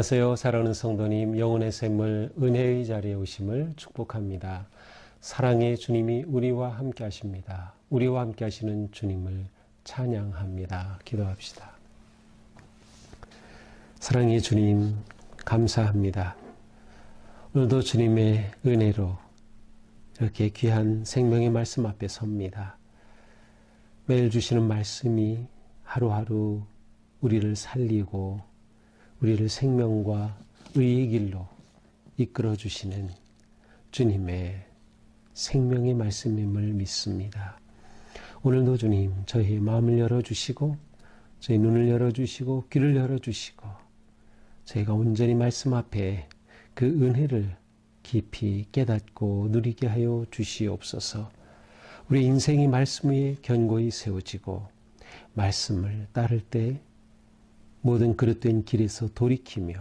안녕하세요. 사랑하는 성도님, 영혼의 샘물 은혜의 자리에 오심을 축복합니다. 사랑의 주님이 우리와 함께 하십니다. 우리와 함께 하시는 주님을 찬양합니다. 기도합시다. 사랑의 주님, 감사합니다. 오늘도 주님의 은혜로 이렇게 귀한 생명의 말씀 앞에 섭니다. 매일 주시는 말씀이 하루하루 우리를 살리고 우리를 생명과 의의 길로 이끌어 주시는 주님의 생명의 말씀임을 믿습니다. 오늘도 주님, 저희의 마음을 열어주시고 저희 눈을 열어주시고 귀를 열어주시고 저희가 온전히 말씀 앞에 그 은혜를 깊이 깨닫고 누리게 하여 주시옵소서. 우리 인생이 말씀 위에 견고히 세워지고 말씀을 따를 때 모든 그릇된 길에서 돌이키며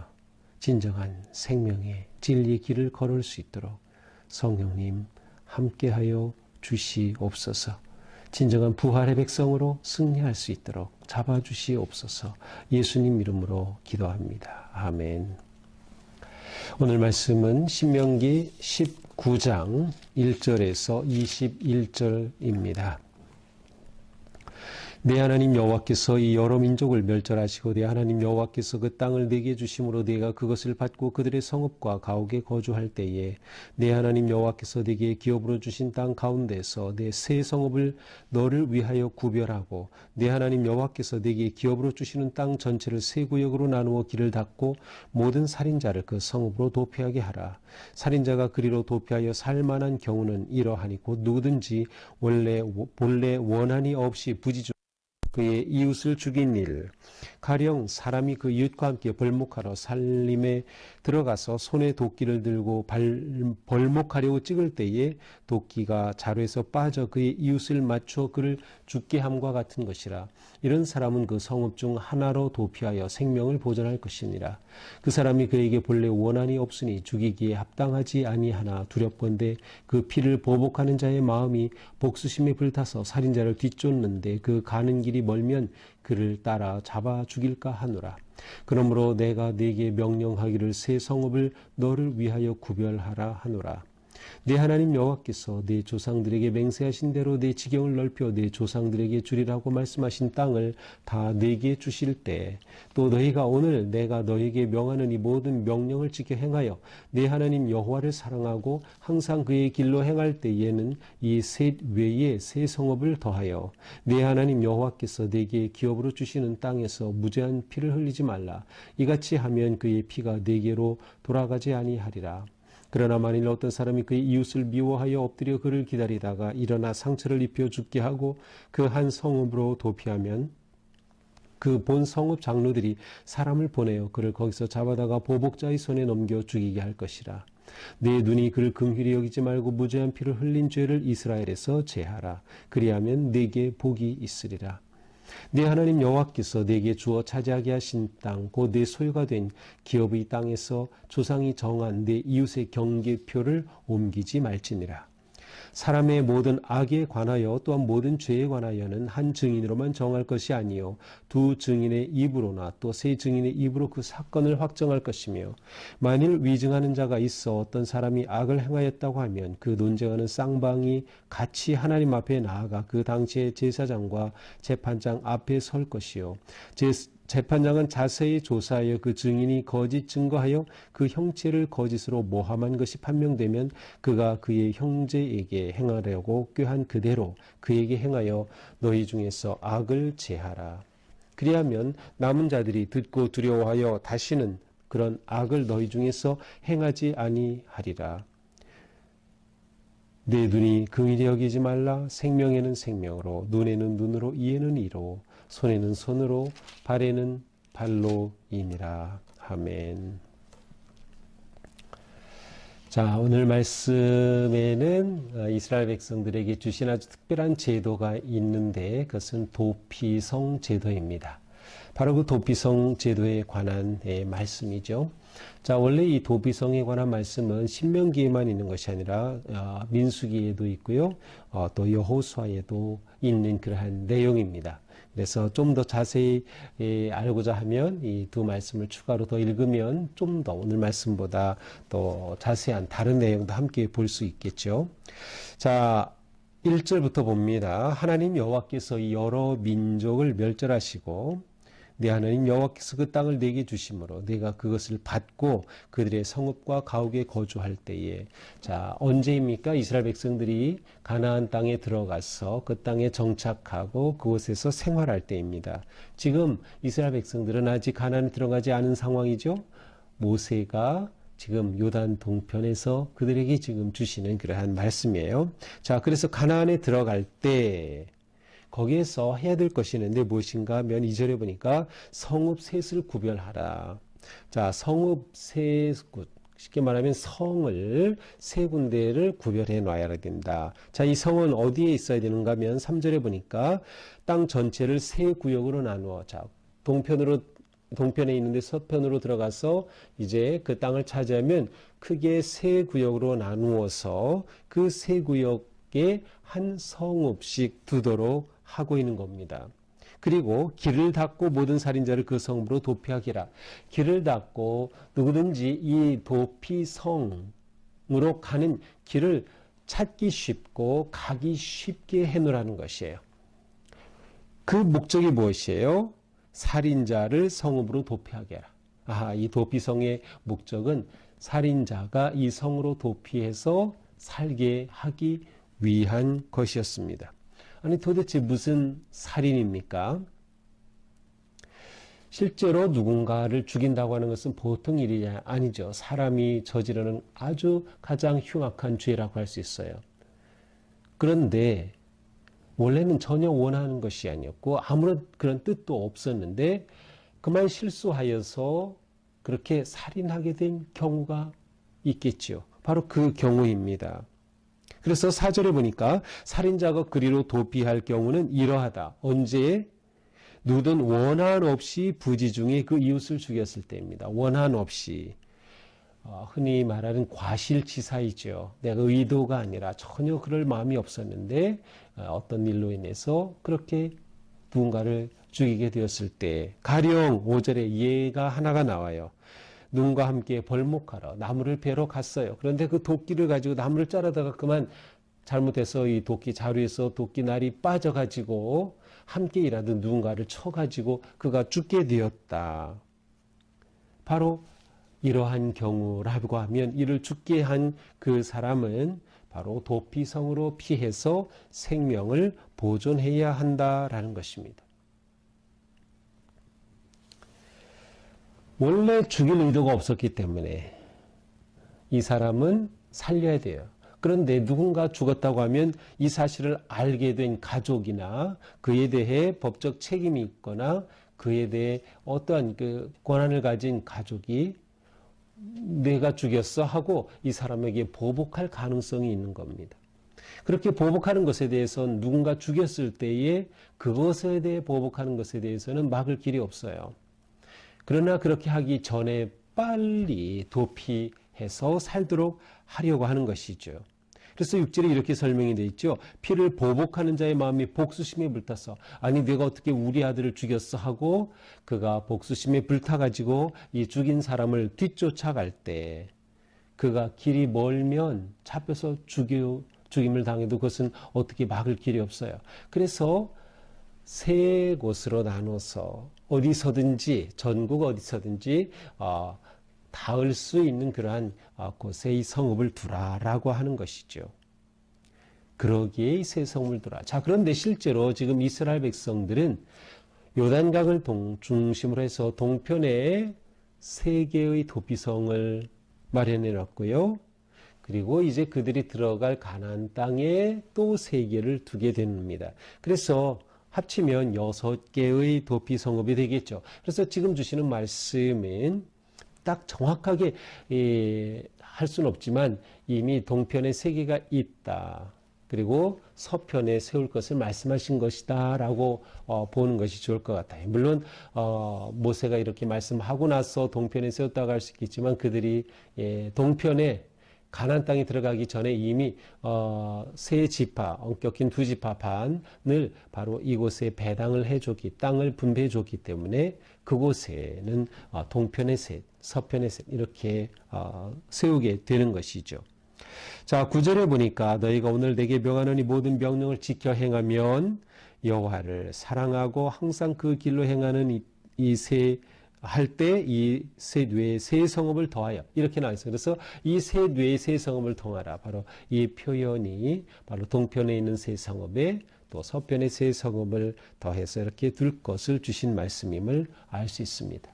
진정한 생명의 진리의 길을 걸을 수 있도록 성령님 함께하여 주시옵소서. 진정한 부활의 백성으로 승리할 수 있도록 잡아주시옵소서. 예수님 이름으로 기도합니다. 아멘. 오늘 말씀은 신명기 19장 1절에서 21절입니다. 내 하나님 여호와께서 이 여러 민족을 멸절하시고 내 하나님 여호와께서 그 땅을 내게 주심으로 내가 그것을 받고 그들의 성읍과 가옥에 거주할 때에 내 하나님 여호와께서 내게 기업으로 주신 땅 가운데서 내 새 성읍을 너를 위하여 구별하고 내 하나님 여호와께서 내게 기업으로 주시는 땅 전체를 세 구역으로 나누어 길을 닫고 모든 살인자를 그 성읍으로 도피하게 하라. 살인자가 그리로 도피하여 살 만한 경우는 이러하니 곧 누구든지 본래 원한이 없이 부지중 그의 이웃을 죽인 일, 가령 사람이 그 이웃과 함께 벌목하러 살림에 들어가서 손에 도끼를 들고 벌목하려고 찍을 때에 도끼가 자루에서 빠져 그의 이웃을 맞춰 그를 죽게 함과 같은 것이라. 이런 사람은 그 성읍 중 하나로 도피하여 생명을 보존할 것이니라. 그 사람이 그에게 본래 원한이 없으니 죽이기에 합당하지 아니하나 두렵건대 그 피를 보복하는 자의 마음이 복수심에 불타서 살인자를 뒤쫓는데 그 가는 길이 멀면 그를 따라 잡아 죽일까 하노라. 그러므로 내가 네게 명령하기를 새 성읍을 너를 위하여 구별하라 하노라. 내 하나님 여호와께서 네 조상들에게 맹세하신 대로 네 지경을 넓혀 네 조상들에게 주리라고 말씀하신 땅을 다 네게 주실 때 또 너희가 오늘 내가 너희에게 명하는 이 모든 명령을 지켜 행하여 내 하나님 여호와를 사랑하고 항상 그의 길로 행할 때에는 이 셋 외에 새 성읍을 더하여 내 하나님 여호와께서 네게 기업으로 주시는 땅에서 무죄한 피를 흘리지 말라. 이같이 하면 그의 피가 네게로 돌아가지 아니하리라. 그러나 만일 어떤 사람이 그의 이웃을 미워하여 엎드려 그를 기다리다가 일어나 상처를 입혀 죽게 하고 그 한 성읍으로 도피하면 그 본 성읍 장로들이 사람을 보내어 그를 거기서 잡아다가 보복자의 손에 넘겨 죽이게 할 것이라. 내 눈이 그를 긍휼히 여기지 말고 무죄한 피를 흘린 죄를 이스라엘에서 제하라. 그리하면 네게 복이 있으리라. 네 하나님 여호와께서 네게 주어 차지하게 하신 땅 곧 네 소유가 된 기업의 땅에서 조상이 정한 네 이웃의 경계표를 옮기지 말지니라. 사람의 모든 악에 관하여 또한 모든 죄에 관하여는 한 증인으로만 정할 것이 아니요 두 증인의 입으로나 또 세 증인의 입으로 그 사건을 확정할 것이며 만일 위증하는 자가 있어 어떤 사람이 악을 행하였다고 하면 그 논쟁하는 쌍방이 같이 하나님 앞에 나아가 그 당시의 제사장과 재판장 앞에 설 것이요 재판장은 자세히 조사하여 그 증인이 거짓 증거하여 그 형체를 거짓으로 모함한 것이 판명되면 그가 그의 형제에게 행하려고 꾀한 그대로 그에게 행하여 너희 중에서 악을 제하라. 그리하면 남은 자들이 듣고 두려워하여 다시는 그런 악을 너희 중에서 행하지 아니하리라. 내 눈이 긍휼히 여기지 말라. 생명에는 생명으로, 눈에는 눈으로, 이에는 이로, 손에는 손으로, 발에는 발로이니라. 아멘. 자, 오늘 말씀에는 이스라엘 백성들에게 주신 아주 특별한 제도가 있는데 그것은 도피성 제도입니다. 바로 그 도피성 제도에 관한 말씀이죠. 자, 원래 이 도피성에 관한 말씀은 신명기에만 있는 것이 아니라 민수기에도 있고요. 또 여호수아에도 있는 그러한 내용입니다. 그래서 좀 더 자세히 알고자 하면 이 두 말씀을 추가로 더 읽으면 좀 더 오늘 말씀보다 더 자세한 다른 내용도 함께 볼 수 있겠죠. 자, 1절부터 봅니다. 하나님 여호와께서 이 여러 민족을 멸절하시고 내 하나님 여호와께서 그 땅을 내게 주심으로 내가 그것을 받고 그들의 성읍과 가옥에 거주할 때에, 자, 언제입니까? 이스라엘 백성들이 가나안 땅에 들어가서 그 땅에 정착하고 그곳에서 생활할 때입니다. 지금 이스라엘 백성들은 아직 가나안에 들어가지 않은 상황이죠. 모세가 지금 요단 동편에서 그들에게 지금 주시는 그러한 말씀이에요. 자, 그래서 가나안에 들어갈 때 거기에서 해야 될 것이 있는데 무엇인가 하면 2절에 보니까 성읍 셋을 구별하라. 자, 성읍 셋, 쉽게 말하면 성을 세 군데를 구별해 놔야 된다. 자, 이 성은 어디에 있어야 되는가 하면 3절에 보니까 땅 전체를 세 구역으로 나누어. 자, 동편에 있는데 서편으로 들어가서 이제 그 땅을 차지하면 크게 세 구역으로 나누어서 그 세 구역에 한 성읍씩 두도록 하고 있는 겁니다. 그리고 길을 닫고 모든 살인자를 그 성으로 도피하기라. 길을 닫고 누구든지 이 도피성으로 가는 길을 찾기 쉽고 가기 쉽게 해놓으라는 것이에요. 그 목적이 무엇이에요? 살인자를 성읍으로 도피하게 하라. 이 도피성의 목적은 살인자가 이 성으로 도피해서 살게 하기 위한 것이었습니다. 아니, 도대체 무슨 살인입니까? 실제로 누군가를 죽인다고 하는 것은 보통 일이 아니죠. 사람이 저지르는 아주 가장 흉악한 죄라고 할 수 있어요. 그런데 원래는 전혀 원하는 것이 아니었고 아무런 그런 뜻도 없었는데 그만 실수하여서 그렇게 살인하게 된 경우가 있겠죠. 바로 그 경우입니다. 그래서 4절에 보니까 살인자가 그리로 도피할 경우는 이러하다. 언제? 누든 원한 없이 부지 중에 그 이웃을 죽였을 때입니다. 원한 없이. 흔히 말하는 과실치사이죠. 내가 의도가 아니라 전혀 그럴 마음이 없었는데 어떤 일로 인해서 그렇게 누군가를 죽이게 되었을 때, 가령 5절에 예가 하나가 나와요. 눈과 함께 벌목하러 나무를 베러 갔어요. 그런데 그 도끼를 가지고 나무를 자르다가 그만 잘못해서 이 도끼 자루에서 도끼 날이 빠져가지고 함께 일하던 누군가를 쳐가지고 그가 죽게 되었다. 바로 이러한 경우라고 하면 이를 죽게 한 그 사람은 바로 도피성으로 피해서 생명을 보존해야 한다라는 것입니다. 원래 죽일 의도가 없었기 때문에 이 사람은 살려야 돼요. 그런데 누군가 죽었다고 하면 이 사실을 알게 된 가족이나 그에 대해 법적 책임이 있거나 그에 대해 어떠한 그 권한을 가진 가족이 내가 죽였어 하고 이 사람에게 보복할 가능성이 있는 겁니다. 그렇게 보복하는 것에 대해서는 누군가 죽였을 때에 그것에 대해 보복하는 것에 대해서는 막을 길이 없어요. 그러나 그렇게 하기 전에 빨리 도피해서 살도록 하려고 하는 것이죠. 그래서 6절에 이렇게 설명이 되어 있죠. 피를 보복하는 자의 마음이 복수심에 불타서, 아니 내가 어떻게 우리 아들을 죽였어 하고 그가 복수심에 불타가지고 이 죽인 사람을 뒤쫓아갈 때 그가 길이 멀면 잡혀서 죽임을 당해도 그것은 어떻게 막을 길이 없어요. 그래서 세 곳으로 나눠서 어디서든지, 전국 어디서든지 닿을 수 있는 그러한 곳에 이 성읍을 두라라고 하는 것이죠. 그러기에 이 세 성읍을 두라. 자, 그런데 실제로 지금 이스라엘 백성들은 요단강을 중심으로 해서 동편에 세 개의 도피성을 마련해 놨고요. 그리고 이제 그들이 들어갈 가나안 땅에 또 세 개를 두게 됩니다. 그래서 합치면 6개의 도피 성읍이 되겠죠. 그래서 지금 주시는 말씀은 딱 정확하게 할 수는 없지만 이미 동편에 세 개가 있다. 그리고 서편에 세울 것을 말씀하신 것이다 라고 보는 것이 좋을 것 같아요. 물론 모세가 이렇게 말씀하고 나서 동편에 세웠다고 할 수 있겠지만 그들이 동편에 가나안 땅에 들어가기 전에 이미 세 지파, 엄격히 두 지파 반을 바로 이곳에 배당을 해줬기, 땅을 분배해 줬기 때문에 그곳에는 동편의 셋, 서편의 셋 이렇게 세우게 되는 것이죠. 자, 9절에 보니까 너희가 오늘 내게 명하노니 모든 명령을 지켜 행하면 여호와를 사랑하고 항상 그 길로 행하는 할 때 이 셋 외에 세 성읍을 더하여 이렇게 나와 있어요. 그래서 이 셋 외에 세 성읍을 통하라. 바로 이 표현이 바로 동편에 있는 세 성읍에 또 서편의 세 성읍을 더해서 이렇게 둘 것을 주신 말씀임을 알 수 있습니다.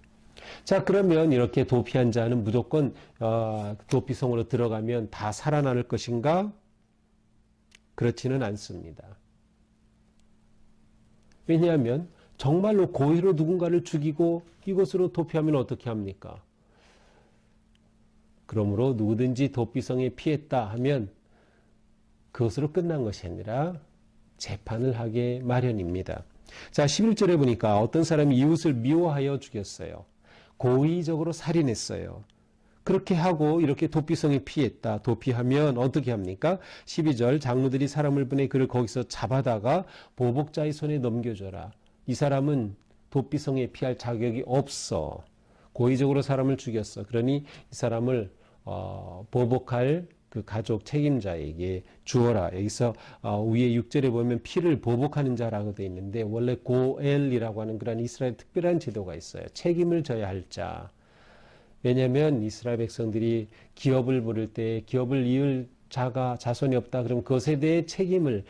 자, 그러면 이렇게 도피한 자는 무조건 도피성으로 들어가면 다 살아날 것인가? 그렇지는 않습니다. 왜냐하면 정말로 고의로 누군가를 죽이고 이곳으로 도피하면 어떻게 합니까? 그러므로 누구든지 도피성에 피했다 하면 그것으로 끝난 것이 아니라 재판을 하게 마련입니다. 자, 11절에 보니까 어떤 사람이 이웃을 미워하여 죽였어요. 고의적으로 살인했어요. 그렇게 하고 이렇게 도피성에 피했다. 도피하면 어떻게 합니까? 12절 장로들이 사람을 보내 그를 거기서 잡아다가 보복자의 손에 넘겨줘라. 이 사람은 도피성에 피할 자격이 없어. 고의적으로 사람을 죽였어. 그러니 이 사람을 보복할 그 가족 책임자에게 주어라. 여기서 위에 6절에 보면 피를 보복하는 자라고 되어 있는데 원래 고엘이라고 하는 그런 이스라엘 특별한 제도가 있어요. 책임을 져야 할 자. 왜냐하면 이스라엘 백성들이 기업을 부를 때 기업을 이을 자손이 없다. 그럼 그것에 대해 책임을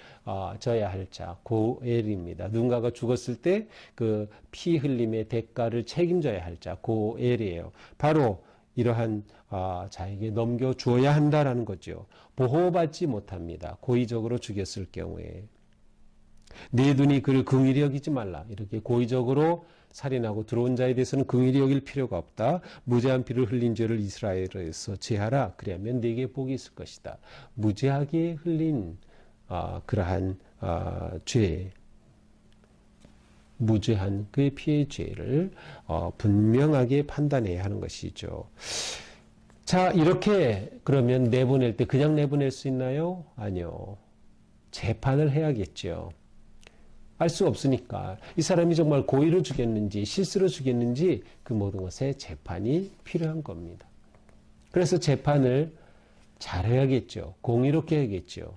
져야 할 자, 고엘입니다. 누군가가 죽었을 때 그 피 흘림의 대가를 책임져야 할 자, 고엘이에요. 바로 이러한 자에게 넘겨주어야 한다라는 거죠. 보호받지 못합니다. 고의적으로 죽였을 경우에. 네 눈이 그를 긍휼히 여기지 말라. 이렇게 고의적으로 살인하고 들어온 자에 대해서는 긍휼히 여길 필요가 없다. 무죄한 피를 흘린 죄를 이스라엘에서 제하라. 그리하면 네게 복이 있을 것이다. 무죄하게 흘린 그러한 죄, 무죄한 그의 피의 죄를 분명하게 판단해야 하는 것이죠. 자, 이렇게 그러면 내보낼 때 그냥 내보낼 수 있나요? 아니요. 재판을 해야겠죠. 알 수 없으니까 이 사람이 정말 고의로 죽였는지 실수로 죽였는지 그 모든 것에 재판이 필요한 겁니다. 그래서 재판을 잘해야겠죠. 공의롭게 해야겠죠.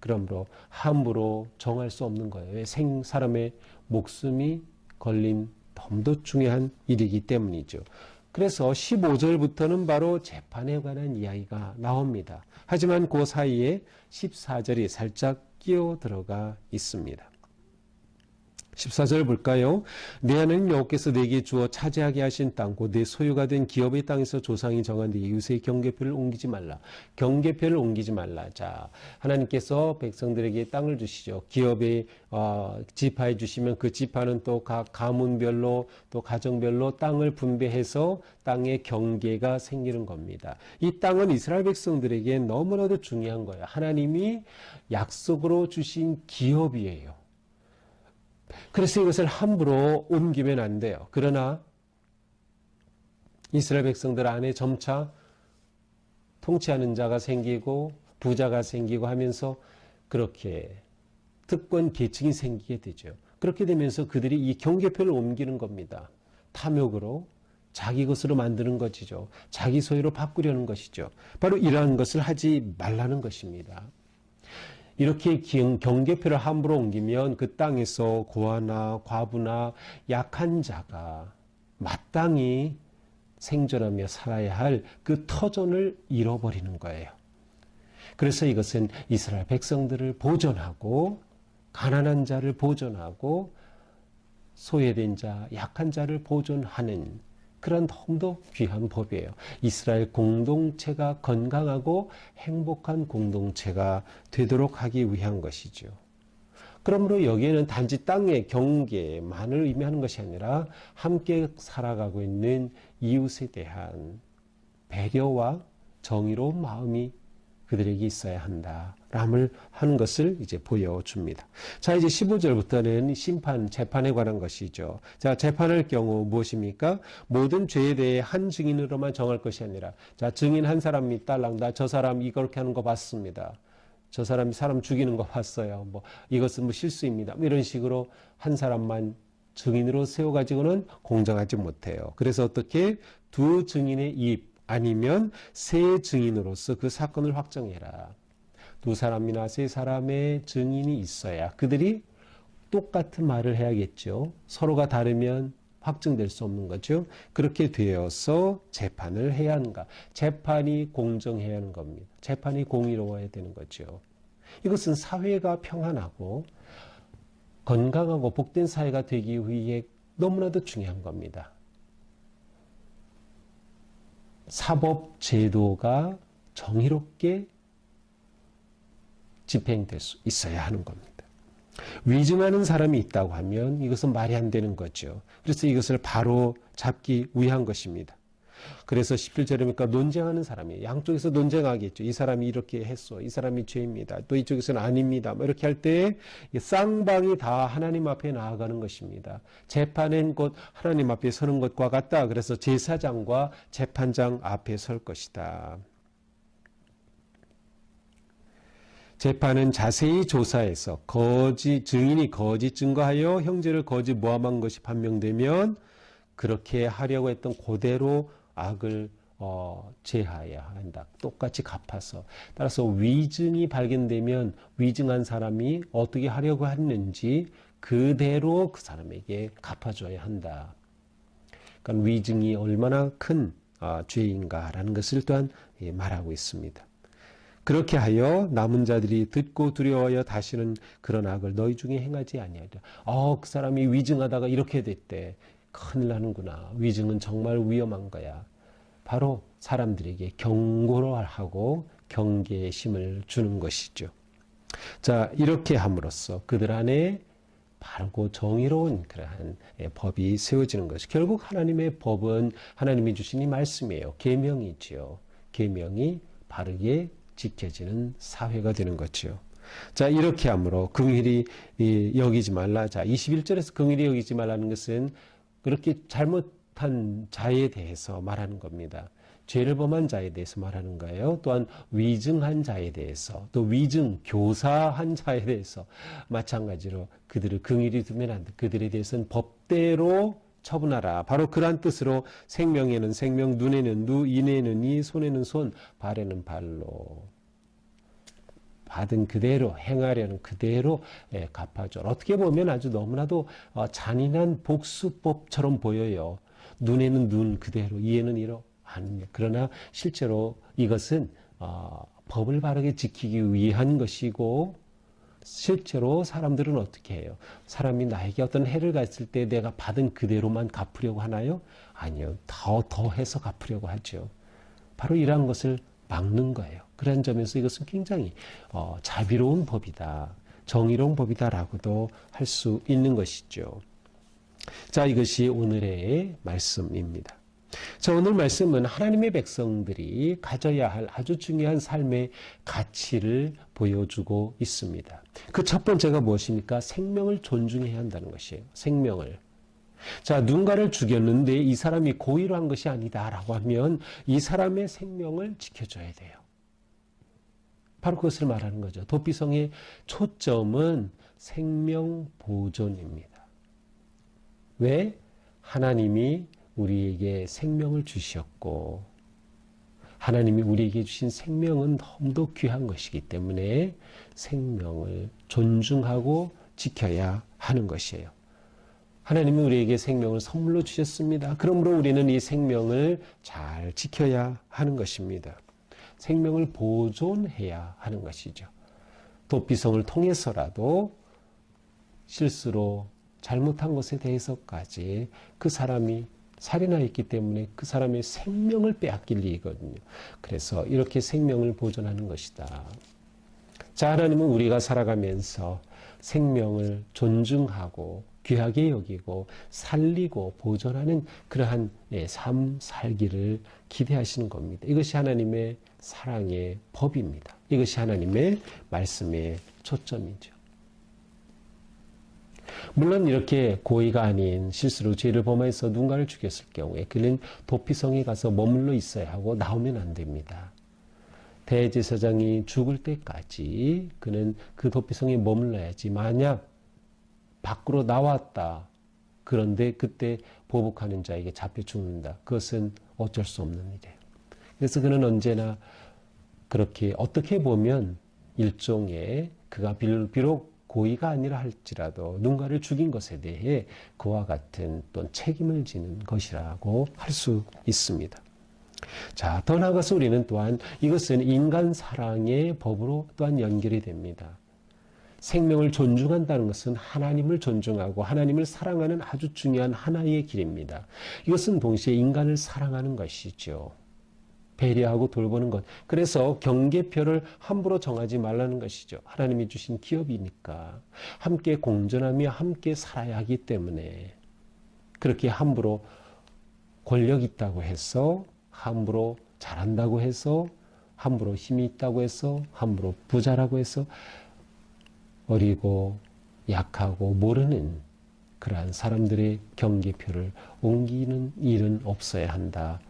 그러므로 함부로 정할 수 없는 거예요. 왜? 사람의 목숨이 걸린 너무도 중요한 일이기 때문이죠. 그래서 15절부터는 바로 재판에 관한 이야기가 나옵니다. 하지만 그 사이에 14절이 살짝 끼어 들어가 있습니다. 14절 볼까요? 내 하나님 여호와께서 내게 주어 차지하게 하신 땅 곧 내 소유가 된 기업의 땅에서 조상이 정한 네 이웃의 경계표를 옮기지 말라. 경계표를 옮기지 말라. 자, 하나님께서 백성들에게 땅을 주시죠. 기업에 지파해 주시면 그 지파는 또 각 가문별로 또 가정별로 땅을 분배해서 땅의 경계가 생기는 겁니다. 이 땅은 이스라엘 백성들에게 너무나도 중요한 거예요. 하나님이 약속으로 주신 기업이에요. 그래서 이것을 함부로 옮기면 안 돼요. 그러나 이스라엘 백성들 안에 점차 통치하는 자가 생기고 부자가 생기고 하면서 그렇게 특권 계층이 생기게 되죠. 그렇게 되면서 그들이 이 경계표를 옮기는 겁니다. 탐욕으로 자기 것으로 만드는 것이죠. 자기 소유로 바꾸려는 것이죠. 바로 이러한 것을 하지 말라는 것입니다. 이렇게 경계표를 함부로 옮기면 그 땅에서 고아나 과부나 약한 자가 마땅히 생존하며 살아야 할 그 터전을 잃어버리는 거예요. 그래서 이것은 이스라엘 백성들을 보존하고 가난한 자를 보존하고 소외된 자, 약한 자를 보존하는 그런 너무도 귀한 법이에요. 이스라엘 공동체가 건강하고 행복한 공동체가 되도록 하기 위한 것이죠. 그러므로 여기에는 단지 땅의 경계만을 의미하는 것이 아니라 함께 살아가고 있는 이웃에 대한 배려와 정의로운 마음이 그들에게 있어야 한다람을 하는 것을 이제 보여줍니다. 자, 이제 15절부터는 심판, 재판에 관한 것이죠. 자, 재판할 경우 무엇입니까? 모든 죄에 대해 한 증인으로만 정할 것이 아니라, 자, 증인 한 사람이 딸랑, 나 저 사람 이렇게 하는 거 봤습니다. 저 사람이 사람 죽이는 거 봤어요. 뭐, 이것은 뭐 실수입니다. 뭐 이런 식으로 한 사람만 증인으로 세워가지고는 공정하지 못해요. 그래서 어떻게 두 증인의 입, 아니면 세 증인으로서 그 사건을 확정해라. 두 사람이나 세 사람의 증인이 있어야 그들이 똑같은 말을 해야겠죠. 서로가 다르면 확증될 수 없는 거죠. 그렇게 되어서 재판을 해야 하는가. 재판이 공정해야 하는 겁니다. 재판이 공의로워야 되는 거죠. 이것은 사회가 평안하고 건강하고 복된 사회가 되기 위해 너무나도 중요한 겁니다. 사법 제도가 정의롭게 집행될 수 있어야 하는 겁니다. 위증하는 사람이 있다고 하면 이것은 말이 안 되는 거죠. 그래서 이것을 바로 잡기 위한 것입니다. 그래서 17절에 보니까 논쟁하는 사람이 양쪽에서 논쟁하겠죠. 이 사람이 이렇게 했어. 이 사람이 죄입니다. 또 이쪽에서는 아닙니다. 뭐 이렇게 할 때 쌍방이 다 하나님 앞에 나아가는 것입니다. 재판은 곧 하나님 앞에 서는 것과 같다. 그래서 제사장과 재판장 앞에 설 것이다. 재판은 자세히 조사해서 증인이 거짓 증거하여 형제를 거짓 모함한 것이 판명되면 그렇게 하려고 했던 그대로 악을 제하여야 한다. 똑같이 갚아서. 따라서 위증이 발견되면 위증한 사람이 어떻게 하려고 했는지 그대로 그 사람에게 갚아줘야 한다. 그러니까 위증이 얼마나 큰 죄인가라는 것을 또한 말하고 있습니다. 그렇게 하여 남은 자들이 듣고 두려워하여 다시는 그런 악을 너희 중에 행하지 아니하리라. 그 사람이 위증하다가 이렇게 됐대. 큰일 나는구나. 위증은 정말 위험한 거야. 바로 사람들에게 경고를 하고 경계심을 주는 것이죠. 자, 이렇게 함으로써 그들 안에 바르고 정의로운 그러한 법이 세워지는 것이 결국 하나님의 법은 하나님이 주신 이 말씀이에요. 계명이지요. 계명이 바르게 지켜지는 사회가 되는 거죠. 자, 이렇게 함으로 긍휼히 여기지 말라. 자, 21절에서 긍휼히 여기지 말라는 것은 그렇게 잘못한 자에 대해서 말하는 겁니다. 죄를 범한 자에 대해서 말하는 거예요. 또한 위증한 자에 대해서, 또 위증, 교사한 자에 대해서 마찬가지로 그들을 긍휼히 두면 안 돼. 그들에 대해서는 법대로 처분하라. 바로 그러한 뜻으로 생명에는 생명, 눈에는 눈, 이에는 이, 손에는 손, 발에는 발로. 받은 그대로 행하려는 그대로 갚아줘. 어떻게 보면 아주 너무나도 잔인한 복수법처럼 보여요. 눈에는 눈 그대로, 이에는 이로 아니요. 그러나 실제로 이것은 법을 바르게 지키기 위한 것이고 실제로 사람들은 어떻게 해요? 사람이 나에게 어떤 해를 갔을 때 내가 받은 그대로만 갚으려고 하나요? 아니요. 더 해서 갚으려고 하죠. 바로 이러한 것을 막는 거예요. 그런 점에서 이것은 굉장히 자비로운 법이다. 정의로운 법이다라고도 할 수 있는 것이죠. 자, 이것이 오늘의 말씀입니다. 자, 오늘 말씀은 하나님의 백성들이 가져야 할 아주 중요한 삶의 가치를 보여주고 있습니다. 그 첫 번째가 무엇입니까? 생명을 존중해야 한다는 것이에요. 생명을. 자, 누군가를 죽였는데 이 사람이 고의로 한 것이 아니다라고 하면 이 사람의 생명을 지켜줘야 돼요. 바로 그것을 말하는 거죠. 도피성의 초점은 생명 보존입니다. 왜? 하나님이 우리에게 생명을 주셨고 하나님이 우리에게 주신 생명은 너무도 귀한 것이기 때문에 생명을 존중하고 지켜야 하는 것이에요. 하나님이 우리에게 생명을 선물로 주셨습니다. 그러므로 우리는 이 생명을 잘 지켜야 하는 것입니다. 생명을 보존해야 하는 것이죠. 도피성을 통해서라도 실수로 잘못한 것에 대해서까지 그 사람이 살인하였기 때문에 그 사람의 생명을 빼앗길 일이거든요. 그래서 이렇게 생명을 보존하는 것이다. 자, 하나님은 우리가 살아가면서 생명을 존중하고 귀하게 여기고 살리고 보존하는 그러한 삶 살기를 기대하시는 겁니다. 이것이 하나님의 사랑의 법입니다. 이것이 하나님의 말씀의 초점이죠. 물론 이렇게 고의가 아닌 실수로 죄를 범해서 누군가를 죽였을 경우에 그는 도피성에 가서 머물러 있어야 하고 나오면 안 됩니다. 대제사장이 죽을 때까지 그는 그 도피성에 머물러야지. 만약 밖으로 나왔다. 그런데 그때 보복하는 자에게 잡혀 죽는다. 그것은 어쩔 수 없는 일이에요. 그래서 그는 언제나 그렇게 어떻게 보면 일종의 그가 비록 고의가 아니라 할지라도 누군가를 죽인 것에 대해 그와 같은 또 책임을 지는 것이라고 할 수 있습니다. 자, 더 나아가서 우리는 또한 이것은 인간 사랑의 법으로 또한 연결이 됩니다. 생명을 존중한다는 것은 하나님을 존중하고 하나님을 사랑하는 아주 중요한 하나의 길입니다. 이것은 동시에 인간을 사랑하는 것이죠. 배려하고 돌보는 것. 그래서 경계표를 함부로 정하지 말라는 것이죠. 하나님이 주신 기업이니까 함께 공존하며 함께 살아야 하기 때문에 그렇게 함부로 권력 있다고 해서 함부로 잘한다고 해서 함부로 힘이 있다고 해서 함부로 부자라고 해서 어리고 약하고 모르는 그러한 사람들의 경계표를 옮기는 일은 없어야 한다.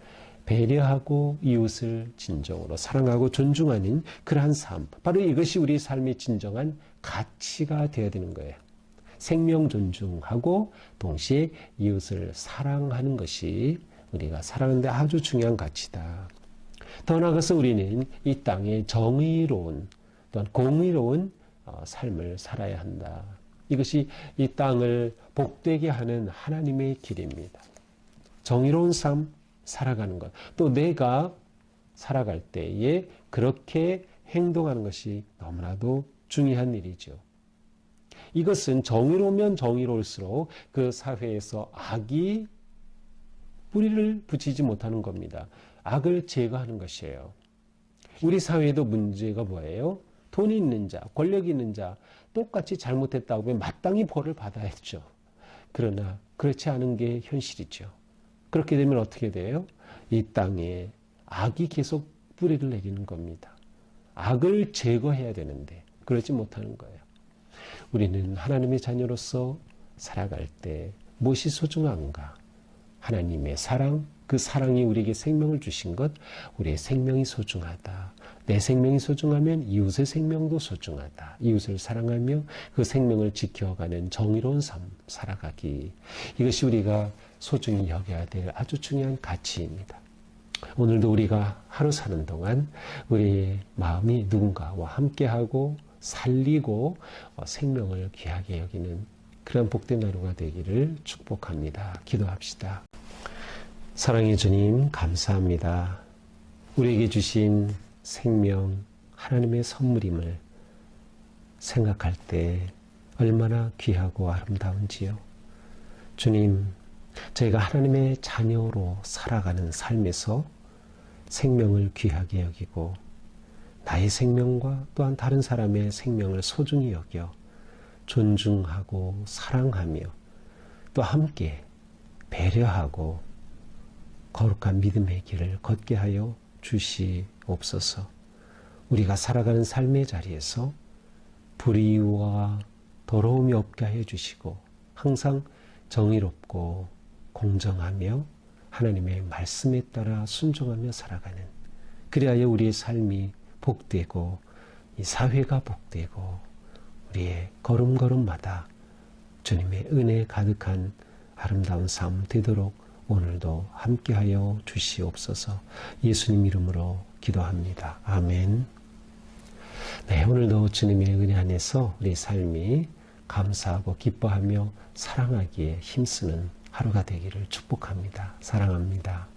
배려하고 이웃을 진정으로 사랑하고 존중하는 그러한 삶. 바로 이것이 우리 삶의 진정한 가치가 되어야 되는 거예요. 생명 존중하고 동시에 이웃을 사랑하는 것이 우리가 살아가는데 아주 중요한 가치다. 더 나아가서 우리는 이 땅에 정의로운 또한 공의로운 삶을 살아야 한다. 이것이 이 땅을 복되게 하는 하나님의 길입니다. 정의로운 삶 살아가는 것. 또 내가 살아갈 때에 그렇게 행동하는 것이 너무나도 중요한 일이죠. 이것은 정의로우면 정의로울수록 그 사회에서 악이 뿌리를 붙이지 못하는 겁니다. 악을 제거하는 것이에요. 우리 사회에도 문제가 뭐예요? 돈이 있는 자, 권력이 있는 자 똑같이 잘못했다고 하면 마땅히 벌을 받아야죠. 그러나 그렇지 않은 게 현실이죠. 그렇게 되면 어떻게 돼요? 이 땅에 악이 계속 뿌리를 내리는 겁니다. 악을 제거해야 되는데 그러지 못하는 거예요. 우리는 하나님의 자녀로서 살아갈 때 무엇이 소중한가? 하나님의 사랑, 그 사랑이 우리에게 생명을 주신 것, 우리의 생명이 소중하다. 내 생명이 소중하면 이웃의 생명도 소중하다. 이웃을 사랑하며 그 생명을 지켜가는 정의로운 삶 살아가기. 이것이 우리가 소중히 여겨야 될 아주 중요한 가치입니다. 오늘도 우리가 하루 사는 동안 우리의 마음이 누군가와 함께하고 살리고 생명을 귀하게 여기는 그런 복된 하루가 되기를 축복합니다. 기도합시다. 사랑의 주님, 감사합니다. 우리에게 주신 생명, 하나님의 선물임을 생각할 때 얼마나 귀하고 아름다운지요. 주님, 저희가 하나님의 자녀로 살아가는 삶에서 생명을 귀하게 여기고 나의 생명과 또한 다른 사람의 생명을 소중히 여겨 존중하고 사랑하며 또 함께 배려하고 거룩한 믿음의 길을 걷게 하여 주시옵소서. 우리가 살아가는 삶의 자리에서 불의와 더러움이 없게 하여 주시고 항상 정의롭고 공정하며 하나님의 말씀에 따라 순종하며 살아가는, 그리하여 우리의 삶이 복되고 이 사회가 복되고 우리의 걸음걸음마다 주님의 은혜 가득한 아름다운 삶 되도록 오늘도 함께하여 주시옵소서. 예수님 이름으로 기도합니다. 아멘. 네, 오늘도 주님의 은혜 안에서 우리 삶이 감사하고 기뻐하며 사랑하기에 힘쓰는 하루가 되기를 축복합니다. 사랑합니다.